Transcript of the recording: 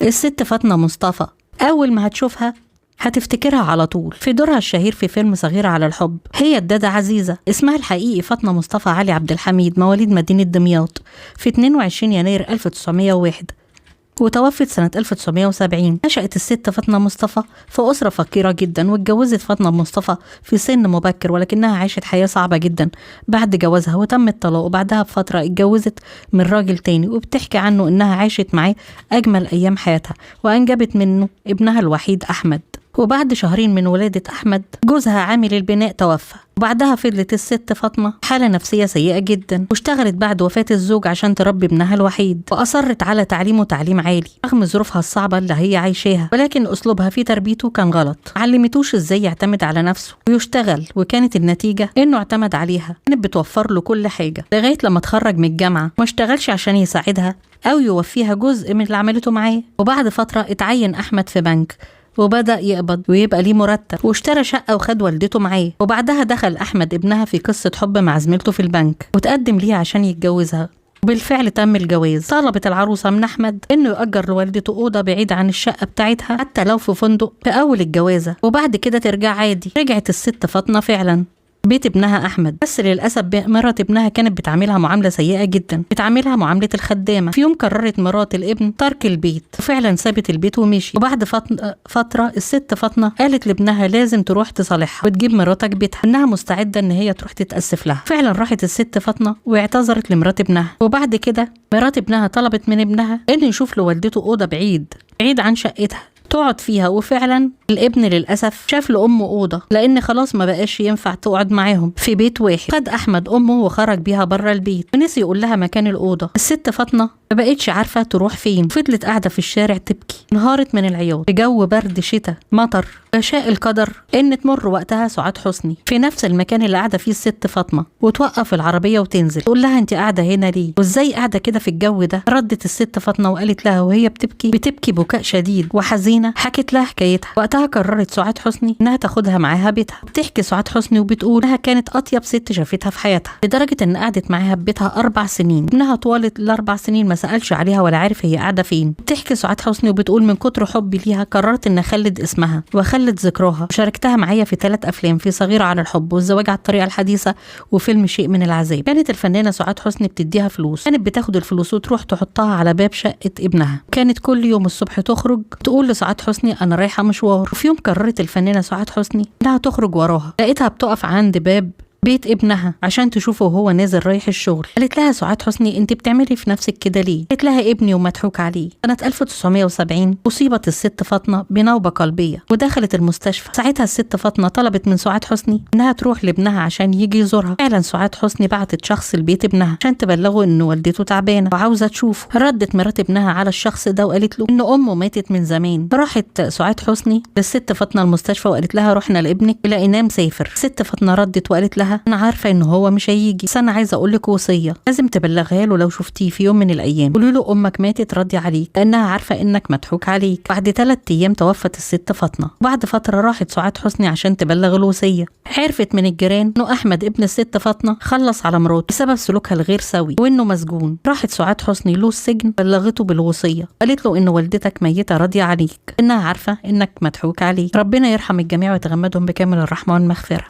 الست فاطمة مصطفى أول ما هتشوفها هتفتكرها على طول في دورها الشهير في فيلم صغيرة على الحب. هي الدادة عزيزة، اسمها الحقيقي فاطمة مصطفى علي عبد الحميد، مواليد مدينة دمياط في 22 يناير 1901 وتوفت سنة 1970. نشأت الست فاطمة مصطفى في أسرة فقيرة جدا، واتجوزت فاطمة مصطفى في سن مبكر، ولكنها عاشت حياة صعبة جدا بعد جوازها وتم الطلاق. وبعدها بفترة اتجوزت من راجل تاني، وبتحكي عنه إنها عاشت معاه أجمل أيام حياتها، وأنجبت منه ابنها الوحيد أحمد. وبعد شهرين من ولادة أحمد جوزها عامل البناء توفى، وبعدها فضلت الست فاطمة حالة نفسية سيئة جدا، واشتغلت بعد وفاة الزوج عشان تربي ابنها الوحيد، وأصرت على تعليمه تعليم عالي رغم ظروفها الصعبة اللي هي عايشاها، ولكن أسلوبها في تربيته كان غلط، معلمتوش ازاي يعتمد على نفسه ويشتغل، وكانت النتيجة إنه اعتمد عليها، كانت بتوفر له كل حاجة لغاية لما اتخرج من الجامعة، ما اشتغلش عشان يساعدها أو يوفيها جزء من اللي عملته معاه. وبعد فترة اتعين أحمد في بنك وبدأ يقبض ويبقى ليه مرتب، واشترى شقة وخد والدته معاه. وبعدها دخل أحمد ابنها في قصة حب مع زميلته في البنك، وتقدم ليها عشان يتجوزها، وبالفعل تم الجواز. طلبت العروسة من أحمد إنه يأجر لوالدته أوضة بعيدة عن الشقة بتاعتها حتى لو في فندق في أول الجوازة، وبعد كده ترجع عادي. رجعت الست فاطمة فعلا بيت ابنها أحمد، بس للأسف مرات ابنها كانت بتعاملها معاملة سيئة جدا، بتعاملها معاملة الخدامة. في يوم قررت مرات الابن ترك البيت، وفعلا سابت البيت ومشي. وبعد فترة الست فاطمة قالت لابنها لازم تروح تصالحها وتجيب مراتك بيتها، انها مستعدة ان هي تروح تتأسف لها. فعلا راحت الست فاطمة واعتذرت لمرات ابنها، وبعد كده مرات ابنها طلبت من ابنها انه يشوف لوالدته أوضة بعيد عن شقتها تقعد فيها. وفعلا الابن للأسف شاف لأمه أوضة، لأن خلاص ما بقاش ينفع تقعد معاهم في بيت واحد. خد أحمد أمه وخرج بيها بره البيت، ونسي يقول لها مكان الأوضة. الست فاطمة ما بقتش عارفة تروح فين، فضلت قاعدة في الشارع تبكي، انهارت من العياط في جو برد شتاء مطر. فشاء القدر ان تمر وقتها سعاد حسني في نفس المكان اللي قاعدة فيه الست فاطمة، وتوقف العربية وتنزل تقول لها انت قاعدة هنا ليه، وازاي قاعدة كده في الجو ده؟ ردت الست فاطمة وقالت لها وهي بتبكي بكاء شديد وحزينة، حكت لها حكايتها. وقتها قررت سعاد حسني انها تاخدها معاها بيتها. بتحكي سعاد حسني وبتقول انها كانت اطيب ست شافتها في حياتها، لدرجة ان قعدت معاها في بيتها 4 سنين. ابنها طوال ال4 سنين ما سألش عليها ولا عارف هي قاعدة فين. بتحكي سعاد حسني وبتقول من كتر حبي ليها قررت ان اخلد اسمها واخلد ذكرها. شاركتها معايا في 3 أفلام، في صغيرة على الحب، والزواج على الطريقة الحديثة، وفيلم شيء من العذاب. كانت الفنانة سعاد حسني بتديها فلوس، كانت بتاخد الفلوس وتروح تحطها على باب شقة ابنها. كانت كل يوم الصبح تخرج تقول لسعاد حسني انا رايحة مشوار. وفي يوم قررت الفنانة سعاد حسني انها تخرج وراها، لقيتها بتقف عند باب بيت ابنها عشان تشوفه وهو نازل رايح الشغل. قالت لها سعاد حسني انت بتعملي في نفسك كده ليه؟ قالت لها ابني ومضحوك عليه. سنة 1970 أصيبت الست فاطمة بنوبة قلبية ودخلت المستشفى. ساعتها الست فاطمة طلبت من سعاد حسني انها تروح لابنها عشان يجي يزورها. فعلا سعاد حسني بعتت شخص لبيت ابنها عشان تبلغه ان والدته تعبانة وعاوزة تشوفه. ردت مرات ابنها على الشخص ده وقالت له ان امه ماتت من زمان. راحت سعاد حسني للست فاطمة المستشفى وقالت لها رحنا لابنك لقيناه مسافر. الست فاطمة ردت وقالت لها انا عارفه ان هو مش هيجي، بس انا عايزه اقول لك وصيه لازم تبلغها له لو شفتيه في يوم من الايام. قولي له امك ماتت راضيه عليك لانها عارفه انك مضحوك عليك. بعد 3 ايام توفت الست فاطمه. بعد فتره راحت سعاد حسني عشان تبلغ الوصيه. عرفت من الجيران انه احمد ابن الست فاطمه خلص على مراته بسبب سلوكها الغير سوي وانه مسجون. راحت سعاد حسني له السجن، بلغته بالوصيه، قالت له ان والدتك ميته راضيه عليك، انها عارفه انك مضحوك عليك. ربنا يرحم الجميع ويتغمدهم بكامل الرحمه والمغفره.